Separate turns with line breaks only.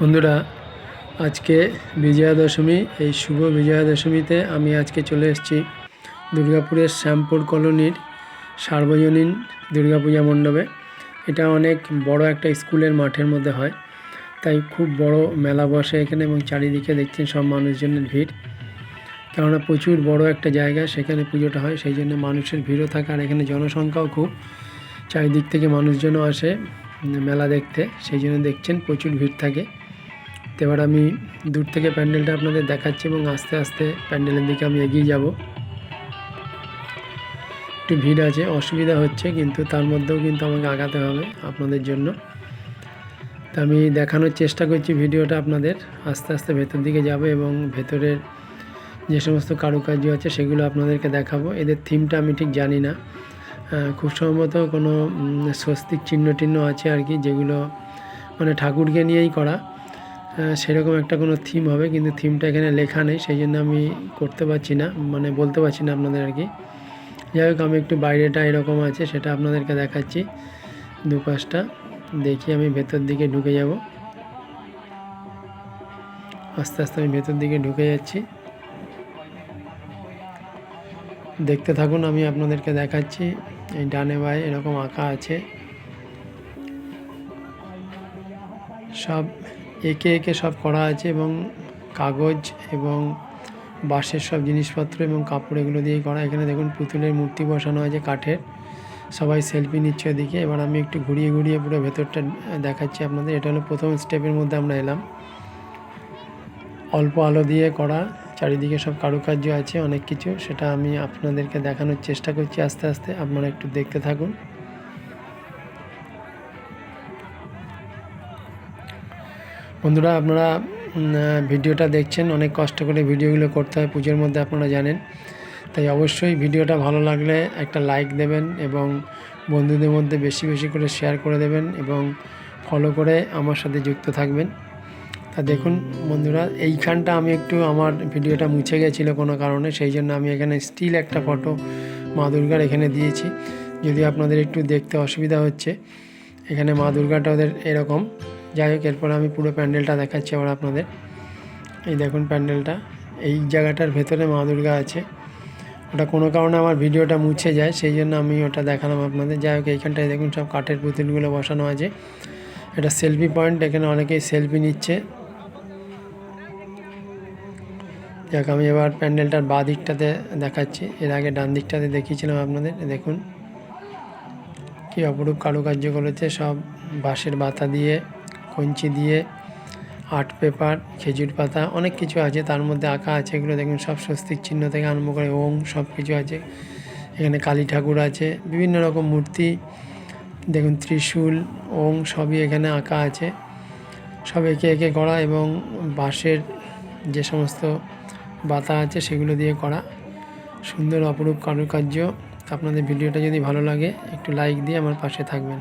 বন্ধুরা, আজকে বিজয়া দশমী। এই শুভ বিজয়া দশমীতে আমি আজকে চলে এসেছি দুর্গাপুরের শ্যামপুর কলোনির সার্বজনীন দুর্গাপূজা মণ্ডপে। এটা অনেক বড় একটা স্কুলের মাঠের মধ্যে হয়, তাই খুব বড় মেলা বসে এখানে এবং চারিদিকে দেখছেন সব মানুষজনের ভিড়। কেননা প্রচুর বড় একটা জায়গা, সেখানে পুজোটা হয়, সেই জন্য মানুষের ভিড়ও থাকে। আর এখানে জনসংখ্যাও খুব, চারিদিক থেকে মানুষজনও আসে মেলা দেখতে, সেই জন্য দেখছেন প্রচুর ভিড় থাকে। তো এবার আমি দূর থেকে প্যান্ডেলটা আপনাদের দেখাচ্ছি এবং আস্তে আস্তে প্যান্ডেলের দিকে আমি এগিয়ে যাব। একটু ভিড় আছে, অসুবিধা হচ্ছে, কিন্তু তার মধ্যেও কিন্তু আমাকে আগাতে হবে আপনাদের জন্য। তা আমি দেখানোর চেষ্টা করছি ভিডিওটা আপনাদের। আস্তে আস্তে ভেতর দিকে যাব এবং ভেতরের যে সমস্ত কারুকার্য আছে সেগুলো আপনাদেরকে দেখাবো। এদের থিমটা আমি ঠিক জানি না, খুব সম্ভবত কোনো স্বস্তিক চিহ্ন টিহ্ন আছে আর কি, যেগুলো মানে ঠাকুরকে নিয়েই করা, সেরকম একটা কোনো থিম হবে, কিন্তু থিমটা এখানে লেখা নেই, সেই জন্য আমি করতে পারছি না, মানে বলতে পারছি না আপনাদের আর কি। যাই হোক, আমি একটু বাইরেটা এরকম আছে সেটা আপনাদেরকে দেখাচ্ছি। দুপাশটা দেখি, আমি ভেতর দিকে ঢুকে যাব। আস্তে আস্তে আমি ভেতর দিকে ঢুকে যাচ্ছি, দেখতে থাকুন, আমি আপনাদেরকে দেখাচ্ছি। এই ডানে বাঁয়ে এরকম আঁকা আছে, সব একে একে সব করা আছে এবং কাগজ এবং বাঁশের সব জিনিসপত্র এবং কাপড় এগুলো দিয়েই করা। এখানে দেখুন পুতুলের মূর্তি বসানো আছে কাঠের, সবাই সেলফি নিচ্ছে ওদিকে। এবার আমি একটু ঘুরিয়ে ঘুরিয়ে পুরো ভেতরটা দেখাচ্ছি আপনাদের। এটা হলো প্রথম স্টেপের মধ্যে আমরা এলাম, অল্প আলো দিয়ে করা, চারিদিকে সব কারুকার্য আছে অনেক কিছু, সেটা আমি আপনাদেরকে দেখানোর চেষ্টা করছি আস্তে আস্তে। আপনারা একটু দেখতে থাকুন। বন্ধুরা, আপনারা ভিডিওটা দেখছেন, অনেক কষ্ট করে ভিডিওগুলো করতে হয় পুজোর মধ্যে, আপনারা জানেন। তাই অবশ্যই ভিডিওটা ভালো লাগলে একটা লাইক দেবেন এবং বন্ধুদের মধ্যে বেশি বেশি করে শেয়ার করে দেবেন এবং ফলো করে আমার সাথে যুক্ত থাকবেন। তা দেখুন বন্ধুরা, এইখানটা আমি একটু আমার ভিডিওটা মুছে গেছিলো কোনো কারণে, সেই জন্য আমি এখানে স্টিল একটা ফটো মা দুর্গার এখানে দিয়েছি। যদি আপনাদের একটু দেখতে অসুবিধা হচ্ছে, এখানে মা দুর্গাটা ওদের এরকম। যাই হোক, এরপর আমি পুরো প্যান্ডেলটা দেখাচ্ছি আবার আপনাদের। এই দেখুন প্যান্ডেলটা, এই জায়গাটার ভেতরে মা দুর্গা আছে। ওটা কোনো কারণে আমার ভিডিওটা মুছে যায়, সেই জন্য আমি ওটা দেখালাম আপনাদের। যাই হোক, এইখানটায় দেখুন সব কাঠের পুতুলগুলো বসানো আছে। এটা সেলফি পয়েন্ট, এখানে অনেকেই সেলফি নিচ্ছে। যাক, আমি এবার প্যান্ডেলটার বাঁ দিকটাতে দেখাচ্ছি, এর আগে ডান দিকটাতে দেখিয়েছিলাম আপনাদের। দেখুন কি অপরূপ কারুকার্য করেছে, সব বাঁশের বাতা দিয়ে, কঞ্চি দিয়ে, আর্ট পেপার, খেজুর পাতা, অনেক কিছু আছে তার মধ্যে আঁকা আছে। এগুলো দেখুন সব স্বস্তিক চিহ্ন থেকে আরম্ভ করে ওং সব কিছু আছে। এখানে কালী ঠাকুর আছে, বিভিন্ন রকম মূর্তি, দেখুন ত্রিশূল, ওং সবই এখানে আঁকা আছে। সব একে একে করা এবং বাঁশের যে সমস্ত বাতা আছে সেগুলো দিয়ে করা, সুন্দর অপরূপ কারুকার্য। আপনাদের ভিডিওটা যদি ভালো লাগে একটু লাইক দিয়ে আমার পাশে থাকবেন।